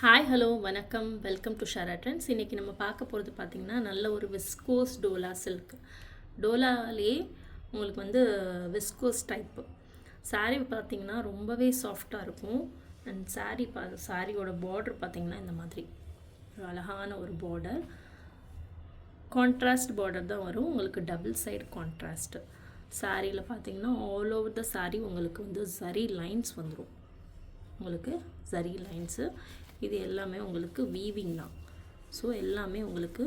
Hi hello வணக்கம் welcome to Shara trends. இன்றைக்கி நம்ம பார்க்க போகிறது பார்த்திங்கன்னா நல்ல ஒரு விஸ்கோஸ் டோலா சில்க். டோலாலே உங்களுக்கு வந்து விஸ்கோஸ் டைப்பு சாரீ பார்த்திங்கன்னா ரொம்பவே சாஃப்டாக இருக்கும். அண்ட் சாரியோட பார்டர் பார்த்திங்கன்னா இந்த மாதிரி ஒரு அழகான ஒரு பார்டர், கான்ட்ராஸ்ட் பார்டர் தான் வரும் உங்களுக்கு, டபுள் சைடு கான்ட்ராஸ்ட்டு. சாரியில் பார்த்திங்கன்னா ஆல் ஓவர் த சாரீ உங்களுக்கு வந்து ஜரி லைன்ஸ் வந்துடும். உங்களுக்கு ஜரி லைன்ஸு இது எல்லாமே உங்களுக்கு வீவிங் தான். ஸோ எல்லாமே உங்களுக்கு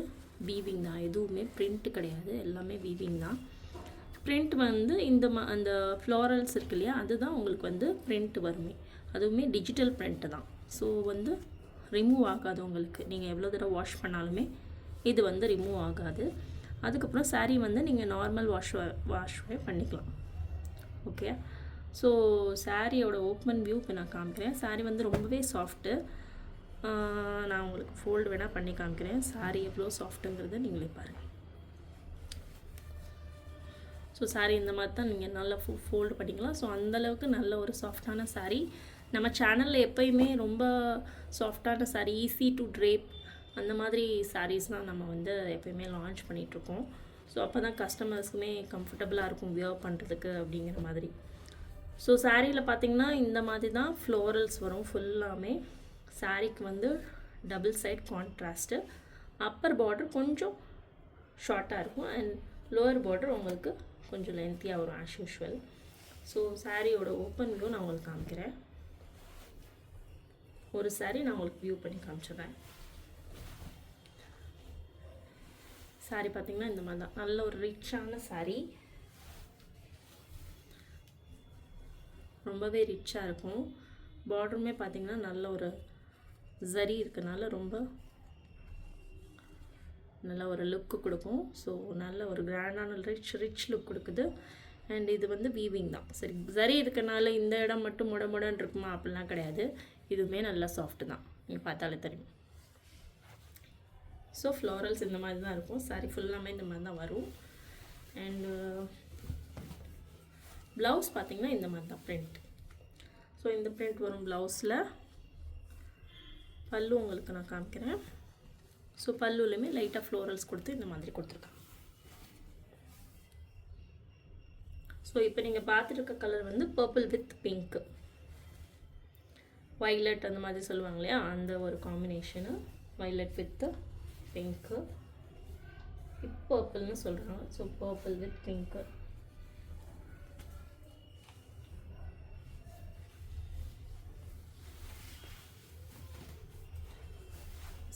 வீவிங் தான், எதுவுமே பிரிண்ட் கிடையாது, எல்லாமே வீவிங் தான். பிரிண்ட் வந்து அந்த ஃப்ளாரல்ஸ் இருக்கு இல்லையா, அதுதான் உங்களுக்கு வந்து பிரிண்ட் வருமே, அதுவுமே டிஜிட்டல் பிரிண்ட்டு தான். ஸோ வந்து ரிமூவ் ஆகாது உங்களுக்கு, நீங்கள் எவ்வளோ தடவை வாஷ் பண்ணாலுமே இது வந்து ரிமூவ் ஆகாது. அதுக்கப்புறம் சாரீ வந்து நீங்கள் நார்மல் வாஷ்வே பண்ணிக்கலாம். ஓகே, ஸோ சாரியோட ஓப்பன் வியூ இப்போ நான் காமிக்கிறேன். சாரீ வந்து ரொம்பவே சாஃப்ட்டு. நான் உங்களுக்கு ஃபோல்டு வேணால் பண்ணி காமிக்கிறேன். சாரீ எவ்வளோ சாஃப்ட்டுங்கிறத நீங்களே பாருங்கள். ஸோ சாரீ இந்த மாதிரி தான் நீங்கள் நல்லா ஃபோல்டு பண்ணிக்கலாம். ஸோ அந்தளவுக்கு நல்ல ஒரு சாஃப்டான சாரீ. நம்ம சேனலில் எப்போயுமே ரொம்ப சாஃப்டான சாரீ, ஈஸி டு ட்ரேப் அந்த மாதிரி சாரீஸ் தான் நம்ம வந்து எப்போயுமே லான்ச் பண்ணிகிட்ருக்கோம். ஸோ அப்போ தான் கஸ்டமர்ஸுக்குமே கம்ஃபர்டபுளாக இருக்கும் வியர் பண்ணுறதுக்கு அப்படிங்கிற மாதிரி. ஸோ சாரியில் பார்த்திங்கன்னா இந்த மாதிரி தான் ஃப்ளோரல்ஸ் வரும் ஃபுல்லாமே. சாரீக்கு வந்து double side contrast, upper border கொஞ்சம் ஷார்ட்டாக இருக்கும் அண்ட் லோவர் பார்டர் உங்களுக்கு கொஞ்சம் லென்த்தியாக வரும் ஆஸ் யூஷுவல். ஸோ சாரியோட ஓப்பன் வியூ நான் உங்களுக்கு காமிக்கிறேன். ஒரு சாரீ நான் உங்களுக்கு வியூ பண்ணி காமிச்சிடுறேன். சாரீ பார்த்திங்கன்னா இந்த மாதிரி தான், நல்ல ஒரு ரிச்சான சாரீ, ரொம்பவே ரிச்சாக இருக்கும். பார்டருமே பார்த்திங்கன்னா நல்ல ஒரு ஜரி இருக்கனால ரொம்ப நல்ல ஒரு லுக்கு கொடுக்கும். ஸோ நல்ல ஒரு கிராண்டான ரிச் லுக் கொடுக்குது. அண்ட் இது வந்து வீவிங் தான். சரி, ஜரி இருக்கனால இந்த இடம் மட்டும் முடன்னு இருக்குமா அப்படிலாம் கிடையாது, இதுவுமே நல்லா சாஃப்ட்டு தான், நீங்கள் பார்த்தாலே தெரியும். ஸோ ஃப்ளோரல்ஸ் இந்த மாதிரி தான் இருக்கும். சாரி ஃபுல்லாமே இந்த மாதிரி தான் வரும். அண்டு ப்ளவுஸ் பார்த்திங்கன்னா இந்த மாதிரி தான் பிரிண்ட். ஸோ இந்த பிரிண்ட் வரும் ப்ளவுஸில். பல்லு உங்களுக்கு நான் காமிக்கிறேன். ஸோ பல்லுலையுமே லைட்டாக ஃப்ளோரல்ஸ் கொடுத்து இந்த மாதிரி கொடுத்துருக்காங்க. ஸோ இப்போ நீங்கள் பார்த்துருக்க கலர் வந்து பர்பிள் வித் பிங்க்கு, வைலட் அந்த மாதிரி சொல்லுவாங்க இல்லையா, அந்த ஒரு காம்பினேஷனு, வைலட் வித் பிங்க்கு, இப்போ பர்பிள்னு சொல்கிறாங்க. So purple with pink.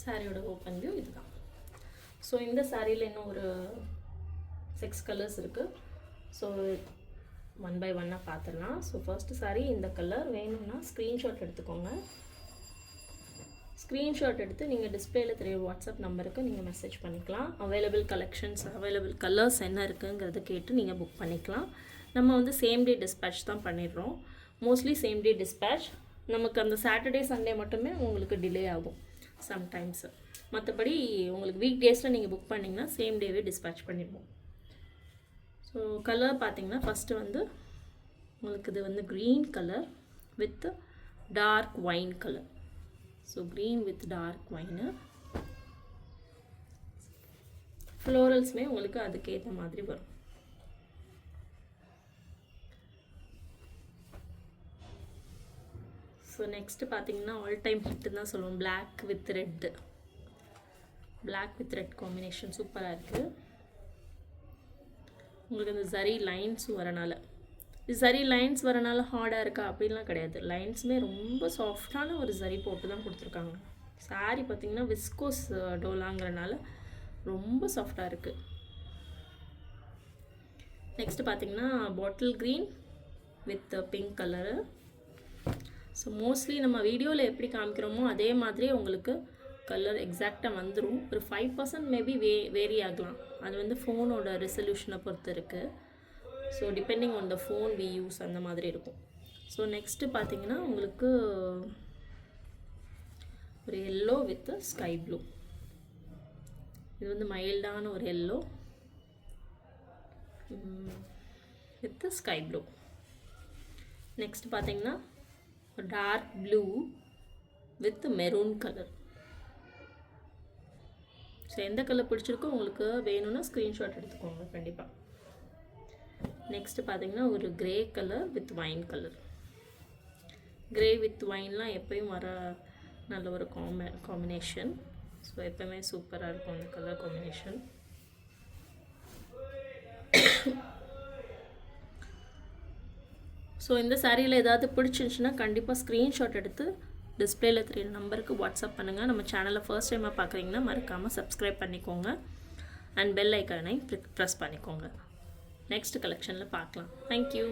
சாரியோட ஓப்பன் வியூ இதுதான். ஸோ இந்த சாரியில் இன்னும் ஒரு 6 கலர்ஸ் இருக்குது. ஸோ 1 by 1 பார்த்துடலாம். ஸோ ஃபர்ஸ்ட் சாரி இந்த கலர் வேணும்னா ஸ்க்ரீன்ஷாட் எடுத்துக்கோங்க. ஸ்க்ரீன்ஷாட் எடுத்து நீங்கள் டிஸ்பிளேயில் தெரிய வாட்ஸ்அப் நம்பருக்கு நீங்கள் மெசேஜ் பண்ணிக்கலாம். அவைலபிள் கலெக்ஷன்ஸ், அவைலபிள் கலர்ஸ் என்ன இருக்குங்கிறத கேட்டு நீங்கள் புக் பண்ணிக்கலாம். நம்ம வந்து சேம் டே டிஸ்பேட்ச் தான் பண்ணிடுறோம். Mostly same day dispatch. நமக்கு அந்த சாட்டர்டே சண்டே மட்டுமே உங்களுக்கு டிலே ஆகும் சம்டைம்ஸு. மற்றபடி உங்களுக்கு வீக் டேஸில் நீங்கள் புக் பண்ணிங்கன்னா சேம் டேவே டிஸ்பேட்ச் பண்ணிடுவோம். ஸோ கலர் பார்த்திங்கன்னா ஃபஸ்ட்டு வந்து உங்களுக்கு இது வந்து green colour with dark wine colour. So green with dark ஒயின்னு. ஃப்ளோரல்ஸுமே உங்களுக்கு அதுக்கேற்ற மாதிரி வரும். ஸோ நெக்ஸ்ட்டு பார்த்தீங்கன்னா ஆல் டைம் ஹிட்டு தான் சொல்லுவோம், black with red. Black with red combination சூப்பராக இருக்குது. உங்களுக்கு அந்த ஜரி லைன்ஸ் வரனால, ஜரி லைன்ஸ் வரனால ஹார்டாக இருக்கா அப்படின்லாம் கிடையாது. லைன்ஸுமே ரொம்ப சாஃப்டான ஒரு ஜரி போட்டு தான் கொடுத்துருக்காங்க. சாரி பார்த்திங்கன்னா விஸ்கோஸ் டோலாங்கிறனால ரொம்ப சாஃப்டாக இருக்குது. நெக்ஸ்ட்டு பார்த்திங்கன்னா bottle green with pink colour. So mostly நம்ம வீடியோவில் எப்படி காமிக்கிறோமோ அதே மாதிரி உங்களுக்கு கலர் எக்ஸாக்டாக வந்துடும். ஒரு 5% மேபி வேரி ஆகலாம், அது வந்து ஃபோனோட ரெசல்யூஷனை பொறுத்து இருக்குது. So depending on the phone we use அந்த மாதிரி இருக்கும். ஸோ நெக்ஸ்ட்டு பார்த்திங்கன்னா உங்களுக்கு ஒரு எல்லோ வித் ஸ்கை ப்ளூ. இது வந்து மைல்டான ஒரு yellow with sky blue. Next பார்த்திங்கன்னா dark blue with maroon colour. So எந்த கலர் பிடிச்சிருக்கோ உங்களுக்கு வேணும்னா ஸ்க்ரீன்ஷாட் எடுத்துக்கோங்க கண்டிப்பாக. நெக்ஸ்ட்டு பார்த்தீங்கன்னா ஒரு grey colour with wine colour. Grey with வைன்லாம் எப்போயும் வர நல்ல ஒரு காம்பினேஷன். ஸோ எப்போவுமே சூப்பராக இருக்கும் அந்த கலர் காம்பினேஷன். ஸோ இந்த சாரியில் ஏதாவது பிடிச்சிருந்துச்சுன்னா கண்டிப்பாக ஸ்க்ரீன்ஷாட் எடுத்து டிஸ்பிளேல தெரிய நம்பருக்கு வாட்ஸ்அப் பண்ணுங்கள். நம்ம சேனலை ஃபர்ஸ்ட் டைமாக பார்க்குறீங்கன்னா மறக்காமல் சப்ஸ்கிரைப் பண்ணிக்கோங்க அண்ட் பெல் ஐக்கானை ப்ரெஸ் பண்ணிக்கோங்க. நெக்ஸ்ட் கலெக்ஷனில் பார்க்கலாம். தேங்க்யூ.